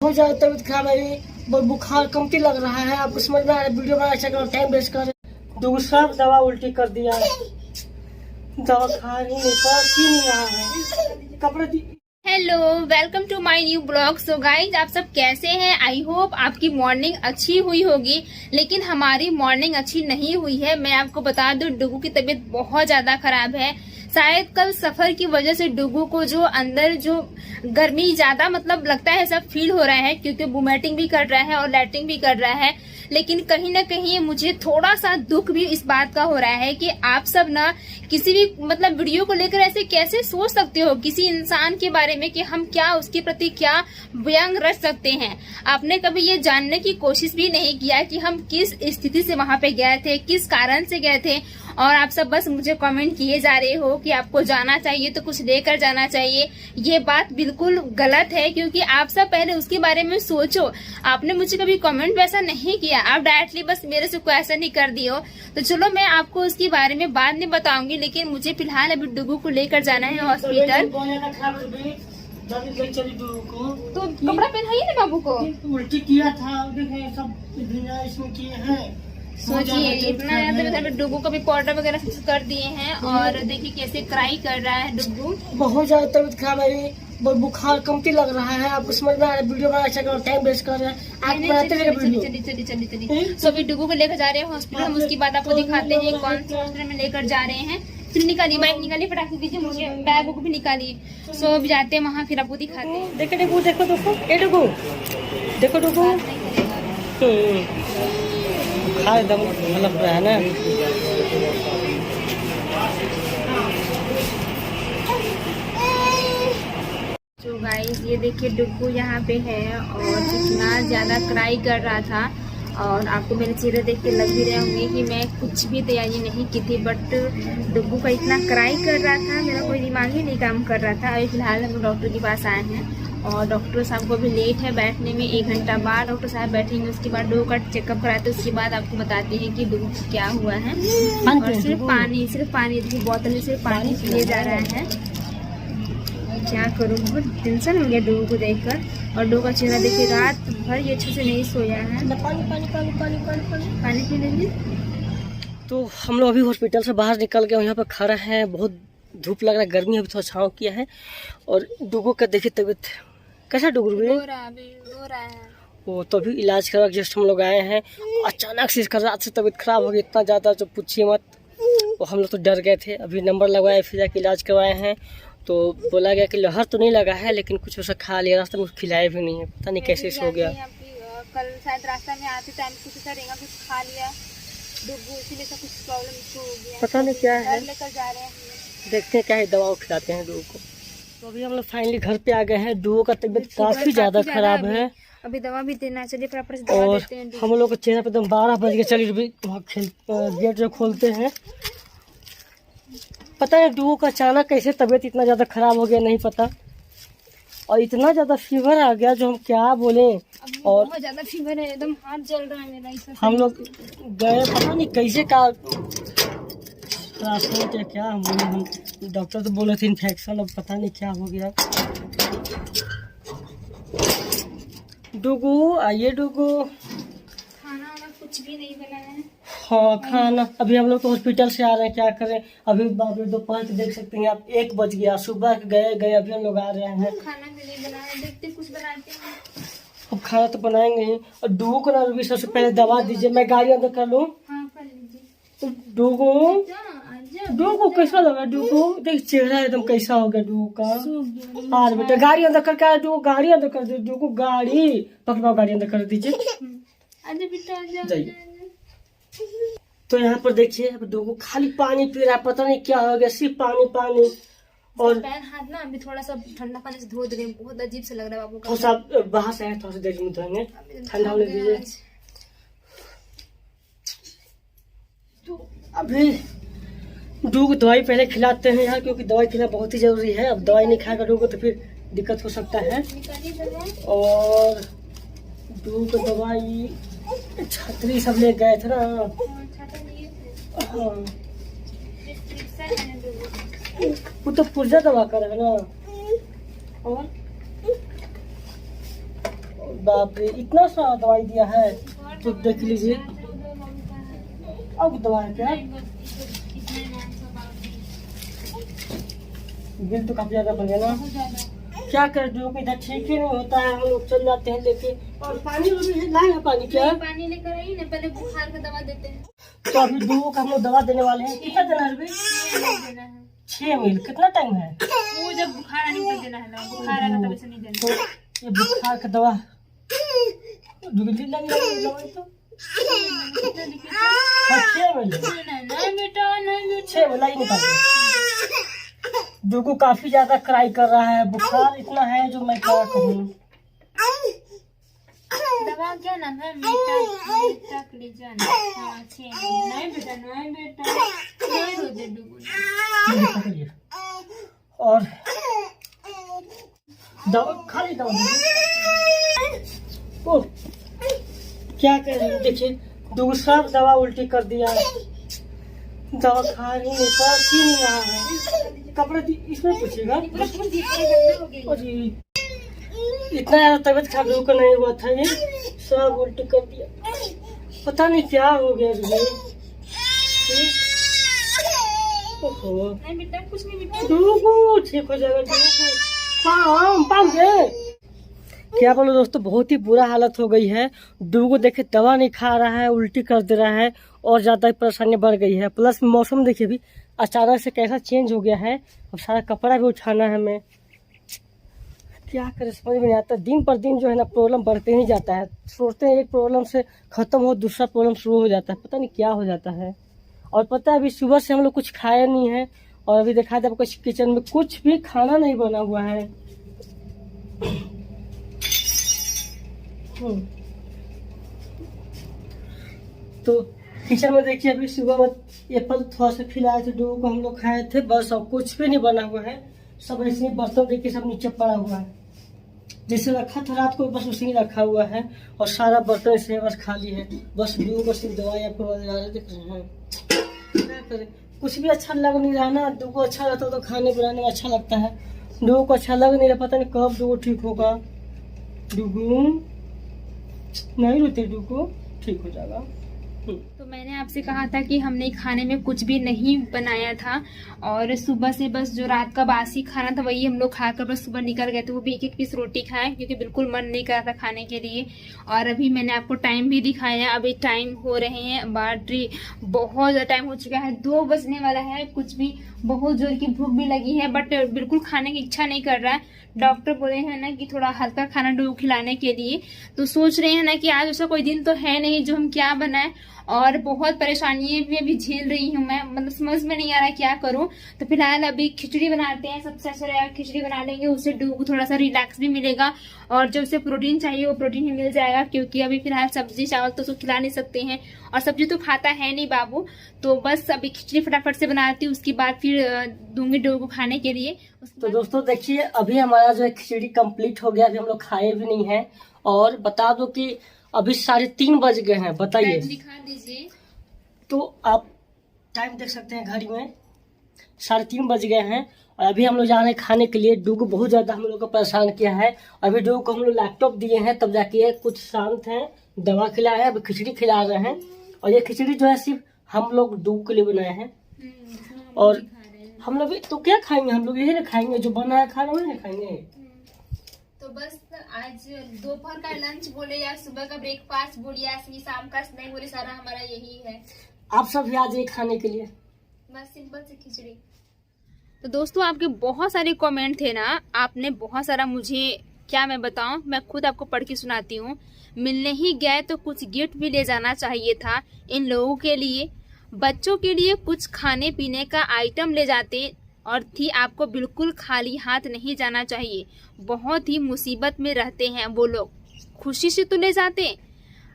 बहुत ज्यादा तबीयत खराब है, बुखार कमती लग रहा है। आपको समझ में आ रहा है? वीडियो बना अच्छा टाइम वेस्ट कर रहे। दूसरा दवा उल्टी कर दिया है, दवा खा नहीं रहा है। कपड़े hello, welcome to my new blog. So guys, आप सब कैसे हैं? आई होप आपकी मॉर्निंग अच्छी हुई होगी, लेकिन हमारी मॉर्निंग अच्छी नहीं हुई है। मैं आपको बता दूं, डुगू की तबीयत बहुत ज्यादा खराब है। शायद कल सफर की वजह से डुगू को जो अंदर जो गर्मी ज्यादा मतलब लगता है सब फील हो रहा है, क्योंकि वोमिटिंग भी कर रहा है और लैट्रिन भी कर रहा है। लेकिन कहीं ना कहीं मुझे थोड़ा सा दुख भी इस बात का हो रहा है कि आप सब ना किसी भी मतलब वीडियो को लेकर ऐसे कैसे सोच सकते हो किसी इंसान के बारे में कि हम क्या उसके प्रति क्या व्यंग रच सकते हैं। आपने कभी ये जानने की कोशिश भी नहीं किया कि हम किस स्थिति से वहां पे गए थे, किस कारण से गए थे, और आप सब बस मुझे कमेंट किए जा रहे हो कि आपको जाना चाहिए तो कुछ लेकर जाना चाहिए। ये बात बिल्कुल गलत है, क्योंकि आप सब पहले उसके बारे में सोचो। आपने मुझे कभी कमेंट वैसा नहीं किया, आप डायरेक्टली बस मेरे से क्वेश्चन ही कर दियो। तो चलो, मैं आपको उसके बारे में बाद में बताऊंगी, लेकिन मुझे फिलहाल अभी डुगू को लेकर जाना है हॉस्पिटल। तो कपड़ा पहनाइए ना बाबू को। उल्टी किया था, देखें सब इसमें किए हैं। सोचिए, इतना ज्यादा डुगू को भी पाउडर वगैरह फिक्स कर दिए हैं, और देखिए कैसे क्राई कर रहा है डुगू। बहुत ज्यादा तबीयत खराब है, बुखार कमती लग रहा है। आपको समझ में आ रहा है? वीडियो बना अच्छा टाइम वेस्ट कर रहे हैं। आप बनाते रहिए वीडियो। चलिए सो अभी डुगू को लेकर जा रहे हैं हॉस्पिटल। हम उसके बाद आपको दिखाते हैं कौन से हॉस्पिटल में लेकर जा रहे हैं। फिर निकालिए बाइक, निकालिए, फटाक से दीजिए मुझे, बैग को भी निकालिए। सो अभी जाते हैं वहाँ, फिर आपको दिखाते हैं। देखो डुगू, देखो दोस्तों, ये डुगू देखो डुगू बुखार एकदम लग रहा है ना। तो गाइस, ये देखिए डुगू यहाँ पे है और कितना ज्यादा क्राई कर रहा था। और आपको मेरे चेहरे देख के लग भी रहे होंगे कि मैं कुछ भी तैयारी नहीं की थी, बट डुगू का इतना क्राई कर रहा था, मेरा कोई दिमाग ही नहीं काम कर रहा था। अभी फिलहाल हम डॉक्टर के पास आए हैं, और डॉक्टर साहब को भी लेट है बैठने में। 1 घंटा बाद डॉक्टर साहब बैठेंगे, उसके बाद डुगू का चेकअप कराते हैं। उसके बाद आपको बताते हैं कि डुगू को क्या हुआ है। और सिर्फ पानी देखिए, बोतल में सिर्फ पानी पिए जा रहा है। क्या करूँ, बहुत टेंशन हो गया डुगू को देखकर। और डुगू का चेहरा देखिए, रात भर ये अच्छे से नहीं सोया है। पानी पी लीजिए। तो हम लोग अभी हॉस्पिटल से बाहर निकल के यहाँ पर खड़ा हैं। बहुत धूप लग रहा है, गर्मी अभी थोड़ा छाँव किया है। और डुगू का देखिए तबीयत कैसा, डुगू रो रहा है। वो तो अभी इलाज करा जस्ट हम लोग आए हैं। अचानक से इसका रात से तबीयत खराब हो गई इतना ज़्यादा, जो पूछिए मत। वो हम लोग तो डर गए थे। अभी नंबर लगवाए, फिर जाके इलाज करवाए हैं। तो बोला गया कि लहर तो नहीं लगा है, लेकिन कुछ ऐसा खा लिया, रास्ते में खिलाया भी नहीं है, पता नहीं कैसे सो गया। कल शायद रास्ता में आते टाइम कुछ कुछ खा लिया डुगू, इसीलिए सब कुछ प्रॉब्लम इसको हो गया। पता नहीं क्या है, लेकर जा रहे हैं, देखते हैं क्या है, दवा खिलाते हैं डुगू को। तो अभी हम लोग फाइनली घर पे आ गए हैं। डुगू का तबीयत काफी ज्यादा खराब है, अभी दवा भी देना चाहिए, प्रॉपर से और दवा देते हैं। हम लोग के चेहरे पे एकदम 12 बज गए। चलिए गेट जो खोलते हैं। पता नहीं डुगू का अचानक कैसे तबीयत इतना ज़्यादा ख़राब हो गया, नहीं पता। और इतना ज़्यादा फीवर आ गया जो हम क्या बोलें। और बहुत ज़्यादा फीवर है, एकदम हाथ जल रहा है मेरा। हम लोग गए, पता नहीं कैसे का रास्ते क्या हम बोले, हम डॉक्टर तो बोले थे इन्फेक्शन, अब पता नहीं क्या हो गया। डुगू आइए, डुगू। खाना कुछ भी नहीं बना है। हाँ, खाना अभी हम लोग तो हॉस्पिटल से आ रहे हैं, क्या करें। अभी दोपहर के देख सकते हैं आप, 1 बज गया। सुबह गए अभी हम लोग आ रहे हैं। खाना भी नहीं बनाया, देखते कुछ बनाते हैं। अब खाना तो बनाएंगे ही। और डुगू को ना अभी सबसे पहले दवा दीजिए। मैं गाड़ी अंदर कर लूँ? हाँ, कर लीजिए। तो डुगू कैसा लगा? डुगू देख, चेहरा एकदम कैसा हो गया डुगू का। हाँ बेटा, गाड़ी अंदर करके आ। डुगू गाड़ी अंदर कर दीजिए। डुगू गाड़ी पकड़ाओ, गाड़ी अंदर कर दीजिए। जाइए। तो यहाँ पर देखिए, डुगू खाली पानी पी रहा है, पता नहीं क्या हो गया, सिर्फ पानी। और पैर हाथ ना अभी थोड़ा सा ठंडा पानी से धो दे, बहुत अजीब से लग रहा है बाबू का। थोड़ा सा बाहर से आए, थोड़ा सा देर में धोएंगे, ठंडा होने दीजिए। तो अभी डुगू दवाई पहले खिलाते हैं यार, क्योंकि दवाई खिलाना बहुत ही जरूरी है। अब दवाई नहीं खाएगा डुगू तो फिर दिक्कत हो सकता है। और डुगू को दवाई, छतरी सब ले गए थे ना। हाँ, वो तो पुर्जा दवा कर है ना। और बाप रे, इतना सारा दवाई दिया है। तो देख लीजिए अब दवा है क्या, बिल तो काफी ज्यादा बढ़ गया ना। क्या कर जो इधर ठीक ही नहीं होता है, हम लोग चल जाते हैं लेके। और पानी लाए हैं, पानी क्या पानी लेकर आई ना, पहले बुखार का दवा देते हैं। तो अभी डूबो का हम लोग दवा देने वाले हैं। कितना देना है अभी? 6 मील। कितना टाइम है? वो जब बुखार आने पर देना है ना, बुखार आएगा तब ऐसे नहीं देना। तो ये बुखार का दवा डूबी लगी तो 6 मील। 6 मील ही निकाल। डूगू काफी ज्यादा क्राई कर रहा है, बुखार इतना है जो मैं क्या कहूँ। दवा क्या नाम है? मीठा क्लीजन। हाँ, 6 मील। नहीं बेटा, नहीं बेटा, नहीं रो दे डूगू। और दवा खाली दवा ओ क्या कर रहे हो? देखिए दूसरा दवा उल्टी कर दिया, दवा खा ही नहीं पास ही नहीं रहा है। कपड़े इसमें पूछेगा। इतना ज्यादा तबीयत खराब को नहीं हुआ था, ये सब उल्टी कर दिया। पता नहीं क्या हो गया मुझे। ओहो बेटा, कुछ नहीं बेटा, डूगू ठीक हो जाएगा। क्या बोलो दोस्तों, बहुत ही बुरा हालत हो गई है। डूगू देखे दवा नहीं खा रहा है, उल्टी कर दे रहा है और ज्यादा परेशानी बढ़ गई है। प्लस मौसम देखिए भी अचानक से कैसा चेंज हो गया है। अब सारा कपड़ा भी उठाना है हमें, क्या करें समझ में नहीं आता। दिन पर दिन जो है ना प्रॉब्लम बढ़ते ही जाता है। सोचते हैं एक प्रॉब्लम से खत्म हो, दूसरा प्रॉब्लम शुरू हो जाता है, पता नहीं क्या हो जाता है। और पता है अभी सुबह से हम लोग कुछ खाया नहीं है और अभी देखा था कुछ किचन में कुछ भी खाना नहीं बना हुआ है। तो किचन में देखिए अभी सुबह में एप्पल थोड़ा सा खिलाए थे डूगू को, हम लोग खाए थे बस, और कुछ भी नहीं बना हुआ है। सब ऐसे बर्तन देखिए सब नीचे पड़ा हुआ है, जैसे रखा था रात को बस उसी ही रखा हुआ है। और सारा बर्तन ऐसे बस खाली है। बस डूगू को सिर्फ दवाई आपको दिख रहे हैं। क्या करें, कुछ भी अच्छा लग नहीं रहा ना। डूगू अच्छा रहता तो खाने बनाने में अच्छा लगता है, डूगू को अच्छा लग नहीं रहा। पता नहीं कब डूगू ठीक होगा। डूगू नहीं रोते, डूगू ठीक हो जाएगा। तो मैंने आपसे कहा था कि हमने खाने में कुछ भी नहीं बनाया था और सुबह से बस जो रात का बासी खाना था वही हम लोग खाकर बस सुबह निकल गए थे। वो भी एक पीस रोटी खाए क्योंकि बिल्कुल मन नहीं कर रहा था खाने के लिए। और अभी मैंने आपको टाइम भी दिखाया, अभी टाइम हो रहे हैं बाटरी, बहुत ज़्यादा टाइम हो चुका है, 2 बजने वाला है। कुछ भी बहुत जोर की भूख भी लगी है बट बिल्कुल खाने की इच्छा नहीं कर रहा है। डॉक्टर बोले हैं ना कि थोड़ा हल्का खाना डूगू खिलाने के लिए, तो सोच रहे हैं ना कि आज ऐसा कोई दिन तो है नहीं जो हम क्या बनाएं। और बहुत परेशानी में भी झेल रही हूँ मैं, मतलब समझ में नहीं आ रहा क्या करूँ। तो फिलहाल अभी खिचड़ी बनाते हैं, सबसे अच्छा रहेगा खिचड़ी बना लेंगे, उससे डूगू को थोड़ा सा रिलैक्स भी मिलेगा और जो उसे प्रोटीन चाहिए वो प्रोटीन ही मिल जाएगा। क्योंकि अभी फिलहाल सब्जी चावल तो उसको खिला नहीं सकते हैं और सब्जी तो खाता है नहीं बाबू। तो बस अभी खिचड़ी फटाफट से बनाती हूँ, उसके बाद फिर दूंगी डूगू को खाने के लिए। तो दोस्तों देखिए अभी हमारा जो है खिचड़ी कंप्लीट हो गया, अभी हम लोग खाए भी नहीं है। और बता दो कि अभी 3:30 बज गए हैं, बताइए। दिखा दीजिए तो आप टाइम देख सकते हैं घड़ी में 3:30 बज गए हैं और अभी हम लोग जा रहे हैं खाने के लिए। डूगू बहुत ज्यादा हम लोग को परेशान किया है। अभी डूगू को हम लोग लैपटॉप दिए हैं तब जाके कुछ शांत है, दवा खिलाया है, अभी खिचड़ी खिला रहे हैं। और ये खिचड़ी जो है सिर्फ हम लोग डूगू के लिए बनाए हैं। और हम लोग तो क्या खाएंगे, हम लोग यही ना खाएंगे, जो बना है खाना वही ना खाएंगे। तो बस आज दोपहर का लंच बोले या सुबह का ब्रेकफास्ट बोले या शाम का स्नैक बोले, सारा हमारा यही है। आप सब भी आ जाइए खाने के लिए, बस सिंपल से खिचड़ी। तो दोस्तों आपके बहुत सारे कमेंट थे ना, आपने बहुत सारा, मुझे क्या मैं बताऊं, मैं खुद आपको पढ़ के सुनाती हूँ। मिलने ही गए तो कुछ गिफ्ट भी ले जाना चाहिए था इन लोगों के लिए, बच्चों के लिए कुछ खाने पीने का आइटम ले जाते और थी, आपको बिल्कुल खाली हाथ नहीं जाना चाहिए। बहुत ही मुसीबत में रहते हैं वो लोग, खुशी से तो ले जाते।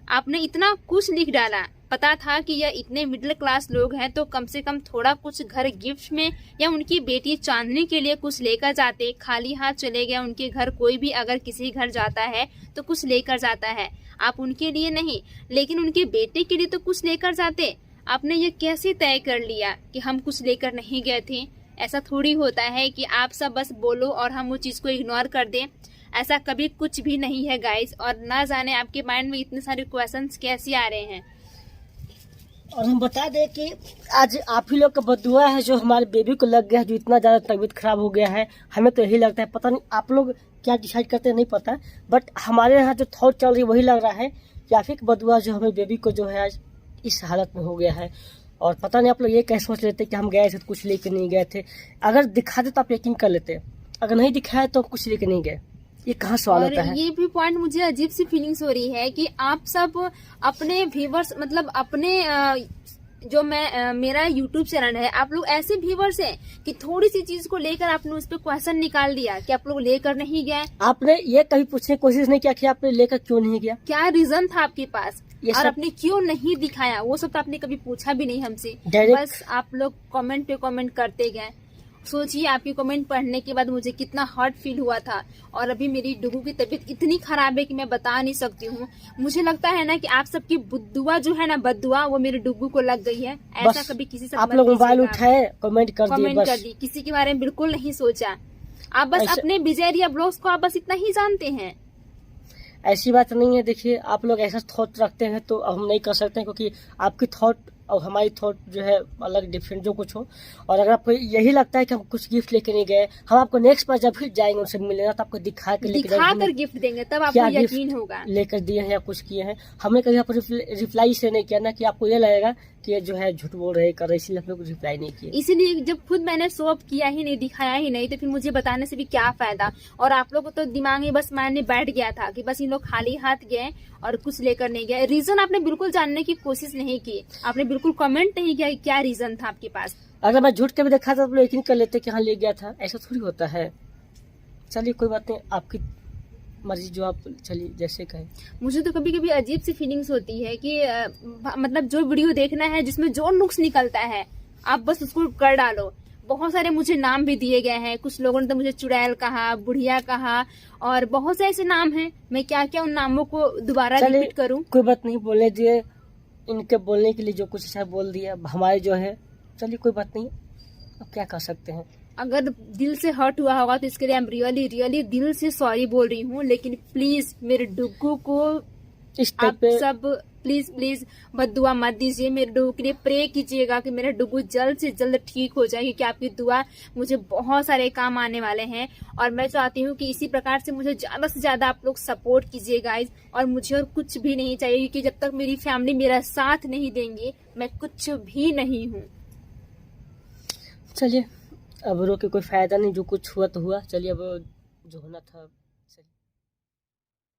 आपने इतना कुछ लिख डाला, पता था कि यह इतने मिडिल क्लास लोग हैं तो कम से कम थोड़ा कुछ घर गिफ्ट में या उनकी बेटी चांदनी के लिए कुछ लेकर जाते। खाली हाथ चले गए उनके घर, कोई भी अगर किसी घर जाता है तो कुछ लेकर जाता है, आप उनके लिए नहीं लेकिन उनके बेटे के लिए तो कुछ लेकर जाते। आपने ये कैसे तय कर लिया कि हम कुछ लेकर नहीं गए थे? ऐसा थोड़ी होता है कि आप सब बस बोलो और हम वो चीज़ को इग्नोर कर दें। ऐसा कभी कुछ भी नहीं है गाइस। और ना जाने आपके माइंड में इतने सारे क्वेश्चंस कैसे आ रहे हैं। और हम बता दें कि आज आप ही लोग का बदुआ है जो हमारे बेबी को लग गया है, जो इतना ज़्यादा तबीयत खराब हो गया है। हमें तो यही लगता है, पता नहीं आप लोग क्या डिसाइड करते हैं नहीं पता, बट हमारे यहाँ जो थॉट चल रही है वही लग रहा है कि आप ही का बदुआ जो हमें बेबी को जो है आज इस हालत में हो गया है। और पता नहीं आप लोग ये कैसे सोच लेते कि हम गए थे तो कुछ लेके नहीं गए थे। अगर दिखाते तो आप यकीन कर लेते, अगर नहीं दिखाया तो हम कुछ लेके नहीं गए। ये कहाँ सवाल होता है। ये भी पॉइंट मुझे अजीब सी फीलिंग्स हो रही है कि आप सब अपने व्यूवर्स मतलब अपने जो मेरा YouTube चैनल है, आप लोग ऐसे व्यूवर्स हैं कि थोड़ी सी चीज को लेकर आपने उस पर क्वेश्चन निकाल दिया कि आप लोग लेकर नहीं गए। आपने ये कभी पूछने की कोशिश नहीं किया कि आपने लेकर क्यों नहीं गया, क्या रीजन था आपके पास ये और सब आपने क्यों नहीं दिखाया, वो सब तो आपने कभी पूछा भी नहीं हमसे। डायरेक्ट बस आप लोग कमेंट पे कमेंट करते गए। सोचिए आपकी कमेंट पढ़ने के बाद मुझे कितना हर्ट फील हुआ था। और अभी मेरी डुगू की तबीयत इतनी खराब है कि मैं बता नहीं सकती हूँ। मुझे लगता है ना कि आप सबकी बुद्दुआ जो है ना, बद्दुआ, वो मेरे डुगू को लग गई है। ऐसा कभी किसी से आप लोग मोबाइल उठाए कमेंट कर दी, किसी के बारे में बिल्कुल नहीं सोचा। आप बस अपने बिजेरिया ब्लॉग्स को आप बस इतना ही जानते हैं। ऐसी बात नहीं है। देखिए आप लोग ऐसा थॉट रखते हैं तो हम नहीं कर सकते हैं, क्योंकि आपकी थॉट और हमारी थॉट जो है अलग डिफरेंट जो कुछ हो। और अगर आपको यही लगता है कि हम कुछ गिफ्ट लेके नहीं गए, हम आपको नेक्स्ट बार जब फिर जाएंगे उनसे मिलने तो आपको दिखाकर गिफ्ट देंगे, तब आपको यकीन होगा लेकर दिए हैं या कुछ किए हैं। हमने कभी आपको रिप्लाई से नहीं किया ना कि आपको ये लगेगा कि ये जो है झूठ बोल रहे कर रहे, इसलिए हम लोग रिप्लाई नहीं किए। इसीलिए जब खुद मैंने शो अप किया ही नहीं, दिखाया ही नहीं, तो फिर मुझे बताने से भी क्या फायदा। और आप लोग को तो दिमाग में बस मायने बैठ गया था कि बस इन लोग खाली हाथ गए और कुछ लेकर नहीं गए। रीजन आपने बिल्कुल जानने की कोशिश नहीं की, आपने बिल्कुल कमेंट नहीं किया क्या रीजन था आपके पास। अगर मैं झूठ के भी देखा था तो यकीन कर लेते कि हाँ ले गया था, ऐसा थोड़ी होता है। चलिए कोई बात नहीं, आपकी मर्जी, जो आप चलिए जैसे कहें। मुझे तो कभी कभी अजीब सी फीलिंग्स होती है कि मतलब जो वीडियो देखना है जिसमें जो नुक्स निकलता है आप बस उसको कर डालो। बहुत सारे मुझे नाम भी दिए गए हैं, कुछ लोगों ने तो मुझे चुड़ैल कहा, बुढ़िया कहा, और बहुत से ऐसे नाम हैं। मैं क्या क्या उन नामों को दोबारा रिपीट करूं। कोई बात नहीं, बोलने दिए, इनके बोलने के लिए जो कुछ है बोल दिया हमारे जो है। चलिए कोई बात नहीं, अब क्या कर सकते हैं। अगर दिल से हर्ट हुआ होगा तो इसके लिए आई एम रियली रियली दिल से सॉरी बोल रही हूँ। लेकिन प्लीज मेरे डुग्गू को आप सब प्लीज प्लीज बद्दुआ मत दीजिए। मेरे डुग्गू के लिए प्रे कीजिएगा कि मेरा डुग्गू जल्द से जल्द ठीक हो जाए, क्योंकि आपकी दुआ मुझे बहुत सारे काम आने वाले हैं। और मैं चाहती हूँ कि इसी प्रकार से मुझे ज्यादा से ज्यादा आप लोग सपोर्ट कीजिए गाइज। और मुझे और कुछ भी नहीं चाहिए, क्योंकि जब तक मेरी फैमिली मेरा साथ नहीं देंगी मैं कुछ भी नहीं हूँ। चलिए अब रो के कोई फायदा नहीं, जो कुछ हुआ तो हुआ। चलिए अब जो होना था